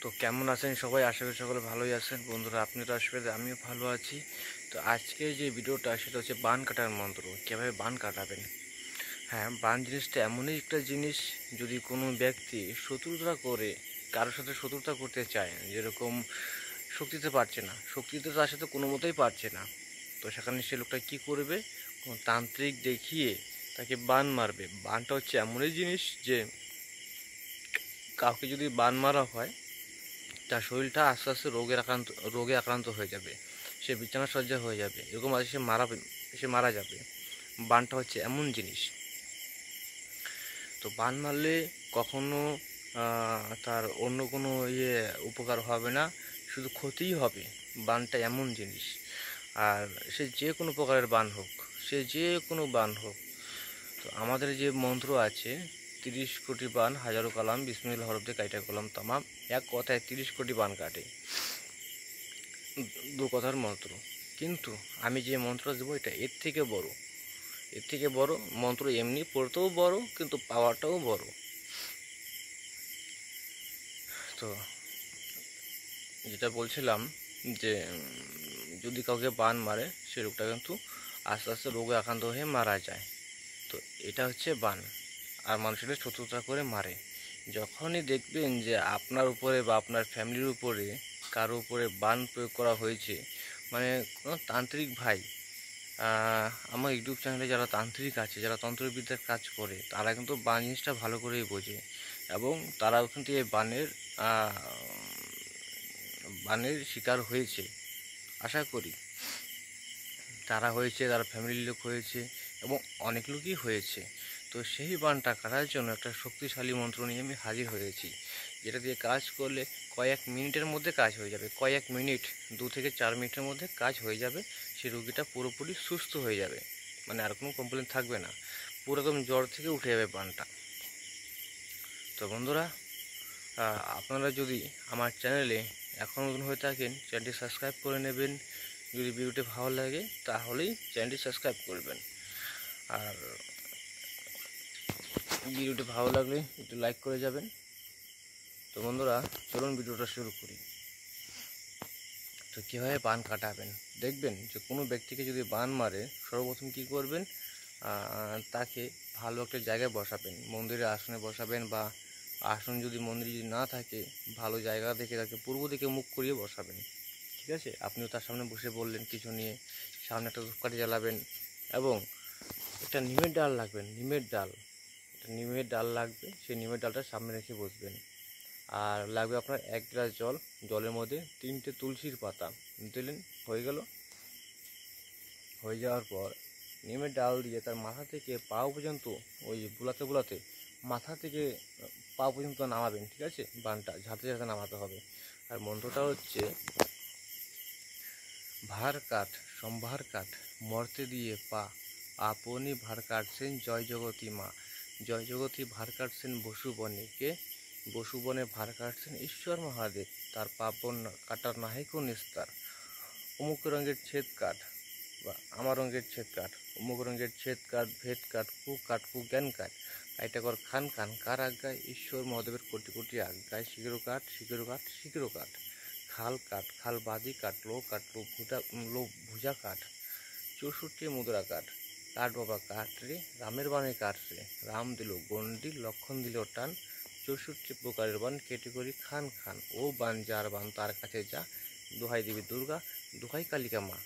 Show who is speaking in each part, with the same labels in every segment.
Speaker 1: তো কেমন আছেন সবাই? আশা করি সকলে ভালোই আছেন। বন্ধুরা, আপনারা আসবেন, আমিও ভালো আছি। তো আজকে যে ভিডিওটা সেটা হচ্ছে বান কাটার মন্ত্র, কীভাবে বান কাটাবেন। হ্যাঁ, বান জিনিসটা এমনই একটা জিনিস, যদি কোনো ব্যক্তি শত্রুতা করে, কারোর সাথে শত্রুতা করতে চায়, যেরকম শক্তিতে পারছে না, শক্তিতে তার সাথে কোনো মতেই পারছে না, তো সেখানে সে লোকটা কী করবে, কোনো তান্ত্রিক দেখিয়ে তাকে বান মারবে। বানটা হচ্ছে এমনই জিনিস যে কাউকে যদি বান মারা হয়, তার শরীরটা আস্তে আস্তে রোগে আক্রান্ত হয়ে যাবে, সে বিছানা সজ্জা হয়ে যাবে, এরকম আছে সে মারা যাবে। বানটা হচ্ছে এমন জিনিস। তো বান মারলে কখনো তার অন্য কোনো উপকার হবে না, শুধু ক্ষতিই হবে। বানটা এমন জিনিস। আর সে যে কোনো প্রকারের বান হোক, সে যে কোনো বান হোক। তো আমাদের যে মন্ত্র আছে, 30 কোটি বান হাজারো কালাম বিসমিল্লাহ হরফে কাইটা কলাম তামাম, এক কথায় 30 কোটি বান কাটে, দু কথার মন্ত্র। কিন্তু আমি যে মন্ত্র দেবো এটা এর থেকে বড়, এর থেকে বড় মন্ত্র। এমনি পড়তেও বড়, কিন্তু পাওয়ারটাও বড়। তো যেটা বলছিলাম যে যদি কাউকে বান মারে, সে লোকটা কিন্তু আস্তে আস্তে রোগে আক্রান্ত হয়ে মারা যায়। তো এটা হচ্ছে বান। আর মানুষের শত্রুতা করে মারে। যখনই দেখবেন যে আপনার উপরে বা আপনার ফ্যামিলির উপরে কারো উপরে বান প্রয়োগ করা হয়েছে, মানে কোনো তান্ত্রিক ভাই, আমার ইউটিউব চ্যানেলে যারা তান্ত্রিক আছে, যারা তন্ত্রবিদ্যার কাজ করে, তারা কিন্তু বান জিনিসটা ভালো করেই বোঝে, এবং তারাও কিন্তু এই বানের শিকার হয়েছে। আশা করি তারা হয়েছে, তার ফ্যামিলির লোক হয়েছে, এবং অনেক লোকই হয়েছে। তো সেই বানটা কাটার জন্য একটা শক্তিশালী মন্ত্র নিয়ে আমি হাজির হয়েছি, যেটা দিয়ে কাজ করলে কয়েক মিনিটের মধ্যে কাজ হয়ে যাবে। কয়েক মিনিট, 2 থেকে 4 মিনিটের মধ্যে কাজ হয়ে যাবে। সেই রোগীটা পুরোপুরি সুস্থ হয়ে যাবে, মানে আর কোনো কমপ্লেন থাকবে না, পুরো একদম জ্বর থেকে উঠে যাবে বানটা। তো বন্ধুরা, আপনারা যদি আমার চ্যানেলে এখন নতুন হয়ে থাকেন, চ্যানেলটি সাবস্ক্রাইব করে নেবেন। যদি ভিডিওটি ভালো লাগে তাহলেই চ্যানেলটি সাবস্ক্রাইব করবেন। আর ভিডিওটি ভালো লাগলে একটু লাইক করে যাবেন। তো বন্ধুরা, চলুন ভিডিওটা শুরু করি। তো কীভাবে বান কাটাবেন, দেখবেন যে কোনো ব্যক্তিকে যদি বান মারে, সর্বপ্রথম কী করবেন, তাকে ভালো একটা জায়গায় বসাবেন, মন্দিরের আসনে বসাবেন, বা আসন যদি মন্দিরে যদি না থাকে, ভালো জায়গা দেখে তাকে পূর্ব দিকে মুখ করিয়ে বসাবেন। ঠিক আছে, আপনিও তার সামনে বসে বললেন কিছু নিয়ে, সামনে একটা ধূপকাঠি জ্বালাবেন, এবং একটা নিমের ডাল লাগবেন, নিমের ডাল লাগবে, সেই নিমের ডালটা সামনে রেখে বসবেন। আর লাগবে আপনার 1 গ্লাস জল, জলের মধ্যে 3টে তুলসীর পাতা দিলেন, হয়ে গেল। হয়ে যাওয়ার পর নিমের ডাল দিয়ে তার মাথা থেকে পা পর্যন্ত, ওই বুলাতে বুলাতে মাথা থেকে পা পর্যন্ত নামাবেন। ঠিক আছে, বানটা ঝাঁতে ঝাঁতে নামাতে হবে। আর মন্ত্রটা হচ্ছে, ভার কাঠ সম্ভার কাঠ মর্তে দিয়ে পা, আপনি ভার কাটছেন জয় জগতী মা, জয় জগতী ভার কাটছেন বসুবনে, কে বসুবনে ভার কাটছেন ঈশ্বর মহাদেব, তার পাপন কাটার নাহি কোন নিস্তার, অমুক রঙের ছেদ কাঠ বা আমার রঙের ছেদ কাঠ, অমুক রঙের ছেদ কাঠ ভেদ কাঠ কু জ্ঞান কাঠ, কাইটা কর খান খান কার আজ্ঞায়, ঈশ্বর মহাদেবের কোটি কোটি আজ্ঞায়, শিগেরো কাঠ শিগেরো কাঠ শিগেরো কাঠ, খাল বাদি কাঠ লো ভুজা কাঠ, 64 মুদ্রা কাঠ, কাঠ বাবা কাঠ রে, রামের বানে কাঠ রে, রাম দিল গন্ডি লক্ষণ দিল টান, 64 প্রকারের বান কেটে করি খান খান, ও বান যার বান তার কাছে যা, দোহাই দেবী দুর্গা, দোহাই কালিকা মা।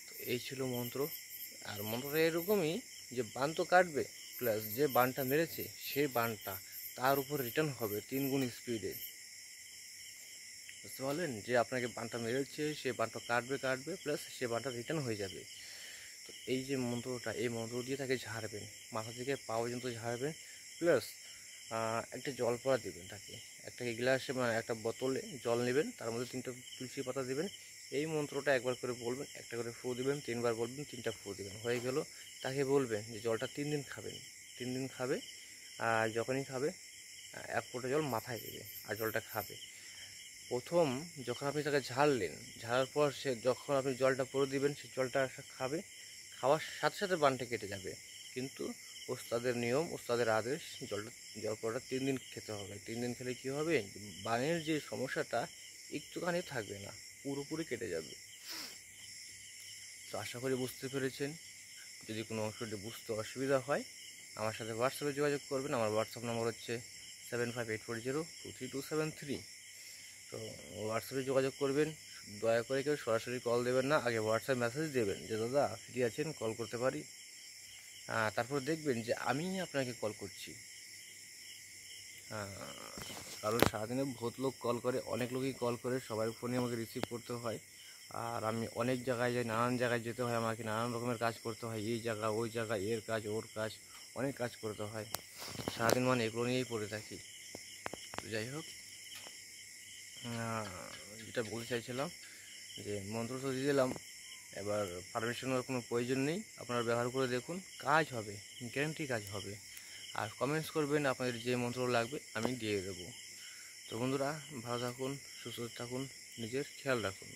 Speaker 1: তো এই ছিল মন্ত্র। আর মন্ত্রটা এরকমই যে বান তো কাটবে, প্লাস যে বানটা মেরেছে সেই বানটা তার উপর রিটার্ন হবে 3 গুণ স্পিডে। বুঝতে পারলেন, যে আপনাকে বানটা মেরেছে সে বানটা কাটবে প্লাস সে বানটা রিটার্ন হয়ে যাবে। তো এই যে মন্ত্রটা, এই মন্ত্র দিয়ে তাকে ঝাড়বেন, মাথা থেকে পা পর্যন্ত ঝাড়বেন, প্লাস একটা জল পড়া দেবেন তাকে। একটা গ্লাসে মানে একটা বোতলে জল নেবেন, তার মধ্যে 3টা তুলসী পাতা দেবেন। এই মন্ত্রটা একবার করে বলবেন, একটা করে ফু দেবেন, 3বার বলবেন, 3টা ফু দেবেন, হয়ে গেল। তাকে বলবেন যে জলটা 3 দিন খাবেন, 3 দিন খাবে। আর যখনই খাবে 1 ফোঁটা জল মাথায় দেবে, আর জলটা খাবে। প্রথম যখন আপনি তাকে ঝাড়লেন, ঝাড়ার পর সে যখন আপনি জলটা পরে দিবেন, সে জলটা খাবে, খাওয়ার সাথে সাথে বানটা কেটে যাবে। কিন্তু ওস্তাদের নিয়ম, ওস্তাদের আদেশ, জল পড়াটা 3 দিন খেতে হবে। 3 দিন খেলে কী হবে, বানের যে সমস্যাটা একটুখানি থাকবে না, পুরোপুরি কেটে যাবে। তো আশা করি বুঝতে পেরেছেন। যদি কোনো অংশটি বুঝতে অসুবিধা হয় আমার সাথে হোয়াটসঅ্যাপে যোগাযোগ করবেন। আমার হোয়াটসঅ্যাপ নম্বর হচ্ছে 7584023273। তো হোয়াটসঅ্যাপে যোগাযোগ করবেন। দয়া করে কেউ সরাসরি কল দেবেন না, আগে হোয়াটসঅ্যাপ মেসেজ দেবেন যে দাদা ফ্রি আছেন, কল করতে পারি। তারপর দেখবেন যে আমি আপনাকে কল করছি। কারণ সারাদিনে বহুত লোক কল করে, অনেক লোকই কল করে, সবার ফোনে আমাকে রিসিভ করতে হয়। আর আমি অনেক জায়গায় যাই, নানান জায়গায় যেতে হয়, আমাকে নানান রকমের কাজ করতে হয়, এই জায়গা ওই জায়গা, এর কাজ ওর কাজ, অনেক কাজ করতে হয়। সারাদিন মানে এগুলো নিয়েই পড়ে থাকি। যাই হোক, যেটা বলতে চাইছিলাম যে মন্ত্র তো দিয়ে দিলাম, এবার পারমিশনের কোনো প্রয়োজন নেই, আপনারা ব্যবহার করে দেখুন, কাজ হবে, গ্যারান্টি কাজ হবে। আর কমেন্টস করবেন আপনাদের যে মন্ত্র লাগবে, আমি দিয়ে দেবো। তো বন্ধুরা, ভালো থাকুন, সুস্থ থাকুন, নিজের খেয়াল রাখুন।